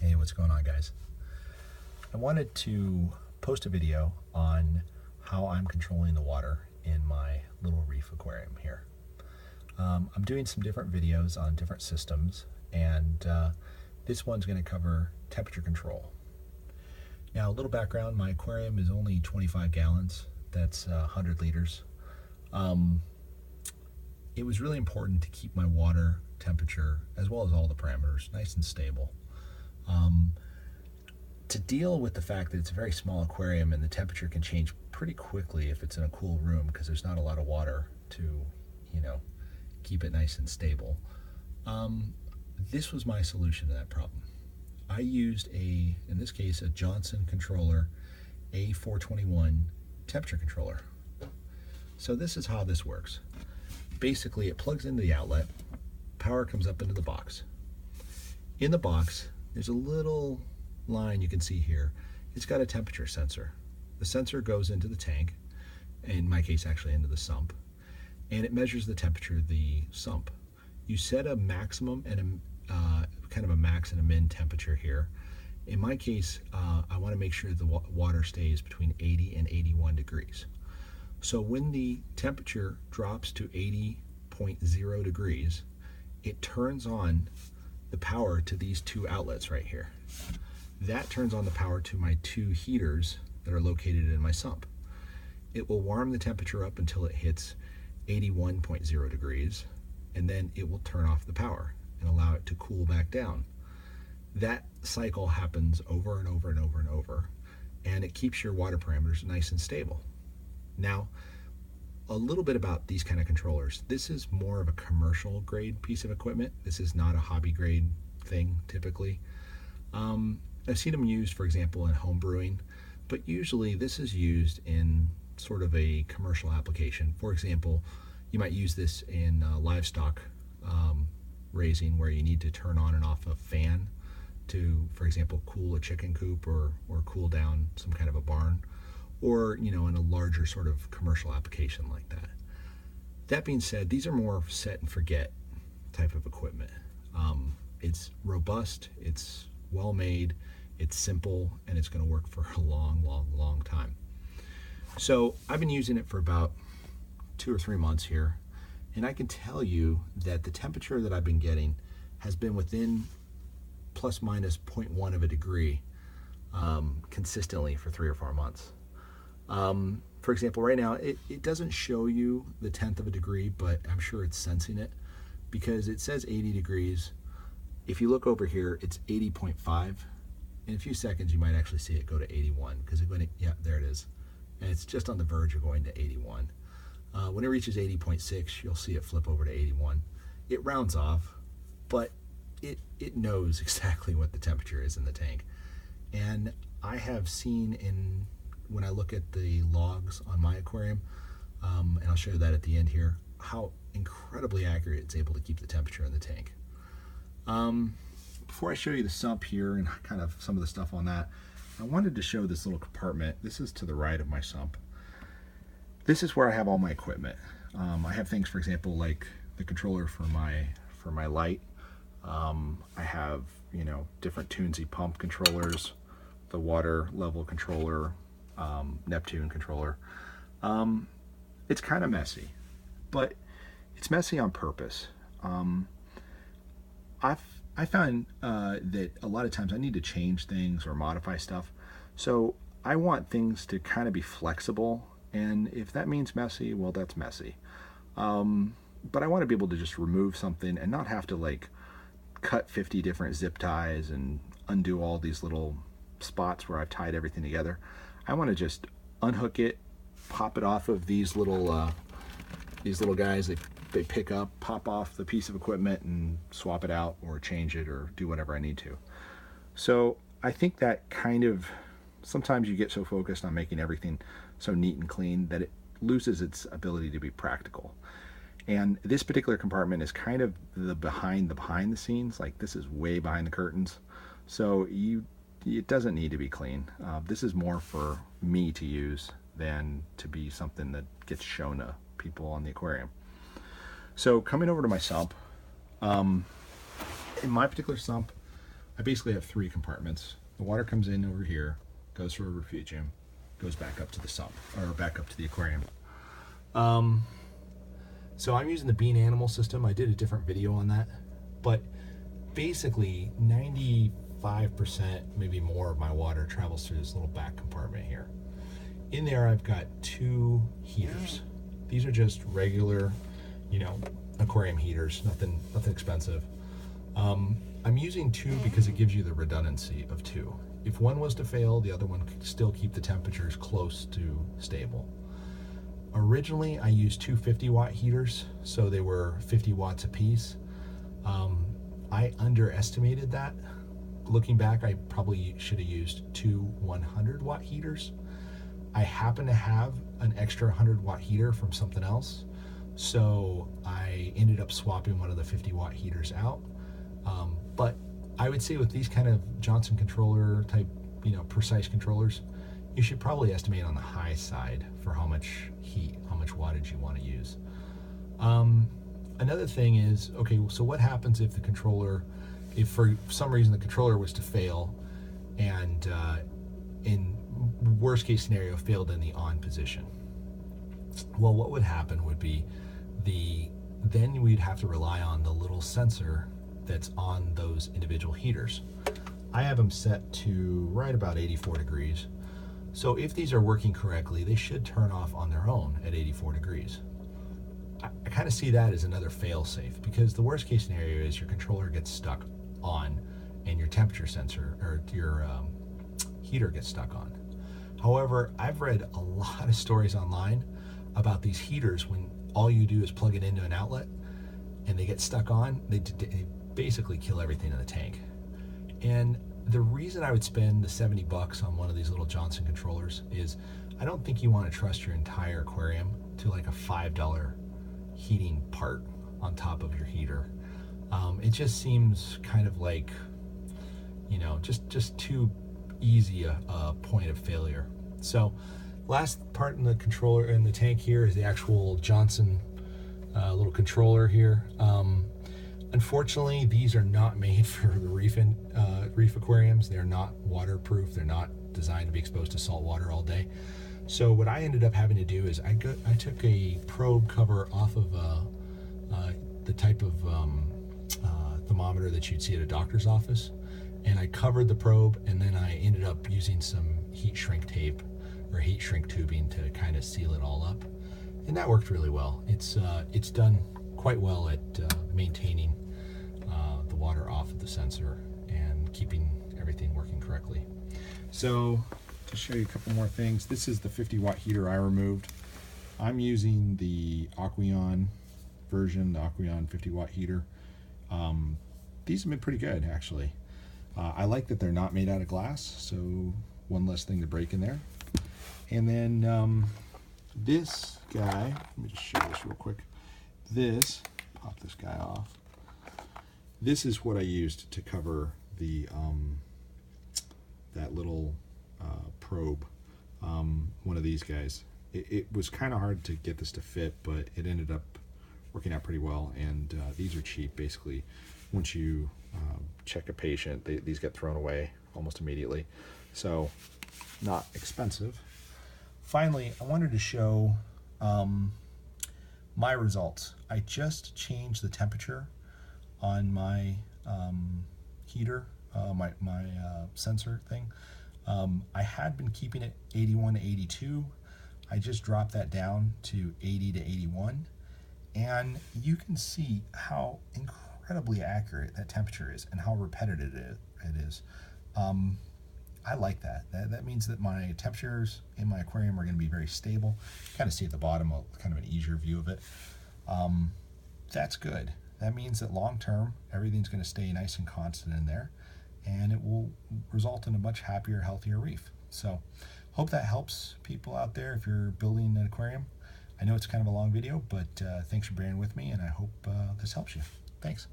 Hey, what's going on, guys? I wanted to post a video on how I'm controlling the water in my little Reef aquarium here. I'm doing some different videos on different systems, and this one's going to cover temperature control. Now, a little background, my aquarium is only 25 gallons, that's 100 liters. It was really important to keep my water temperature, as well as all the parameters, nice and stable. To deal with the fact that it's a very small aquarium and the temperature can change pretty quickly if it's in a cool room because there's not a lot of water to, keep it nice and stable. This was my solution to that problem. I used in this case, a Johnson Controller A421 temperature controller. So this is how this works. Basically, it plugs into the outlet, power comes up into the box. In the box, there's a little line you can see here. It's got a temperature sensor. The sensor goes into the tank, in my case actually into the sump, and it measures the temperature of the sump. You set a maximum and kind of a max and a min temperature here. In my case, I want to make sure the water stays between 80 and 81 degrees. So when the temperature drops to 80.0 degrees, it turns on the power to these two outlets right here. That turns on the power to my two heaters that are located in my sump. It will warm the temperature up until it hits 81.0 degrees, and then it will turn off the power and allow it to cool back down. That cycle happens over and over and over and over, and it keeps your water parameters nice and stable. Now, a little bit about these kind of controllers. This is more of a commercial grade piece of equipment. This is not a hobby grade thing typically. I've seen them used, for example, in home brewing, but usually this is used in sort of a commercial application. For example, you might use this in livestock raising, where you need to turn on and off a fan to, for example, cool a chicken coop or cool down some kind of a barn, or in a larger sort of commercial application like that. That being said, these are more set and forget type of equipment. It's robust, it's well made, it's simple, and it's going to work for a long time. So I've been using it for about 2 or 3 months here, and I can tell you that the temperature that I've been getting has been within plus minus 0.1 of a degree consistently for 3 or 4 months. For example, right now it doesn't show you the 1/10 of a degree, but I'm sure it's sensing it because it says 80 degrees. If you look over here, it's 80.5. In a few seconds, you might actually see it go to 81 because yeah, there it is. And it's just on the verge of going to 81. When it reaches 80.6, you'll see it flip over to 81. It rounds off, but it knows exactly what the temperature is in the tank. And I have seen when I look at the logs on my aquarium, and I'll show you that at the end here, how incredibly accurate it's able to keep the temperature in the tank. Before I show you the sump here and kind of some of the stuff on that, I wanted to show this little compartment. This is to the right of my sump. This is where I have all my equipment. I have things, for example, like the controller for my light. I have, different Tunesy pump controllers, the water level controller, Neptune controller. It's kind of messy, but it's messy on purpose. I found that a lot of times I need to change things or modify stuff. So I want things to kind of be flexible, and if that means messy, well, that's messy. But I want to be able to just remove something and not have to cut 50 different zip ties and undo all these little spots where I've tied everything together. I want to just unhook it, pop it off of these little guys. They pick up, pop off the piece of equipment and swap it out or change it or do whatever I need to. So I think that sometimes you get so focused on making everything so neat and clean that it loses its ability to be practical. And this particular compartment is kind of the behind the scenes, this is way behind the curtains. So it doesn't need to be clean. This is more for me to use than to be something that gets shown to people on the aquarium. So coming over to my sump, in my particular sump, I basically have 3 compartments. The water comes in over here, goes through a refugium, goes back up to the sump, or back up to the aquarium. So I'm using the bean animal system. I did a different video on that, but basically 95%, maybe more of my water travels through this little back compartment here. In there I've got 2 heaters. These are just regular, you know, aquarium heaters, nothing expensive. I'm using 2 because it gives you the redundancy of 2. If one was to fail, the other one could still keep the temperatures close to stable. Originally, I used 2 50-watt heaters, so they were 50 watts apiece. I underestimated that. Looking back, I probably should have used 2 100-watt heaters. I happen to have an extra 100-watt heater from something else, so I ended up swapping one of the 50-watt heaters out. But I would say with these kind of Johnson controller type, you know, precise controllers, you should probably estimate on the high side for how much heat, how much wattage you want to use. Another thing is, okay, so what happens if the controller, if for some reason the controller was to fail and in worst case scenario failed in the on position? Well, what would happen would be then we'd have to rely on the little sensor that's on those individual heaters. I have them set to right about 84 degrees. So if these are working correctly, they should turn off on their own at 84 degrees. I kind of see that as another fail-safe, because the worst case scenario is your controller gets stuck on and your temperature sensor or your heater gets stuck on. However, I've read a lot of stories online about these heaters when all you do is plug it into an outlet and they get stuck on, they basically kill everything in the tank. And the reason I would spend the 70 bucks on one of these little Johnson controllers is I don't think you want to trust your entire aquarium to like a $5 heating part on top of your heater. It just seems kind of like, you know, just too easy a point of failure. So last part in the controller in the tank here is the actual Johnson little controller here. Unfortunately, these are not made for the reef aquariums. They're not waterproof. They're not designed to be exposed to salt water all day. So what I ended up having to do is I took a probe cover off of the type of thermometer that you'd see at a doctor's office, and I covered the probe, and then I ended up using some heat shrink tape or heat shrink tubing to kind of seal it all up, and that worked really well. It's done quite well at maintaining the water off of the sensor and keeping everything working correctly. So to show you a couple more things, this is the 50-watt heater I removed. I'm using the Aqueon version, the Aqueon 50-watt heater. These have been pretty good, actually. I like that they're not made out of glass, so one less thing to break in there. And then this guy, let me just show this real quick. Pop this guy off. This is what I used to cover the that little probe, one of these guys. It was kind of hard to get this to fit, but it ended up working out pretty well, and these are cheap. Basically, once you check a patient, these get thrown away almost immediately, so not expensive. Finally, I wanted to show my results. I just changed the temperature on my heater, my sensor thing. I had been keeping it 81 to 82. I just dropped that down to 80 to 81, and you can see how incredibly accurate that temperature is and how repetitive it is. I like that. That means that my temperatures in my aquarium are going to be very stable. You kind of see at the bottom kind of an easier view of it. That's good. That means that long term, everything's going to stay nice and constant in there, and it will result in a much happier, healthier reef. So hope that helps people out there if you're building an aquarium. I know it's kind of a long video, but thanks for bearing with me, and I hope this helps you. Thanks.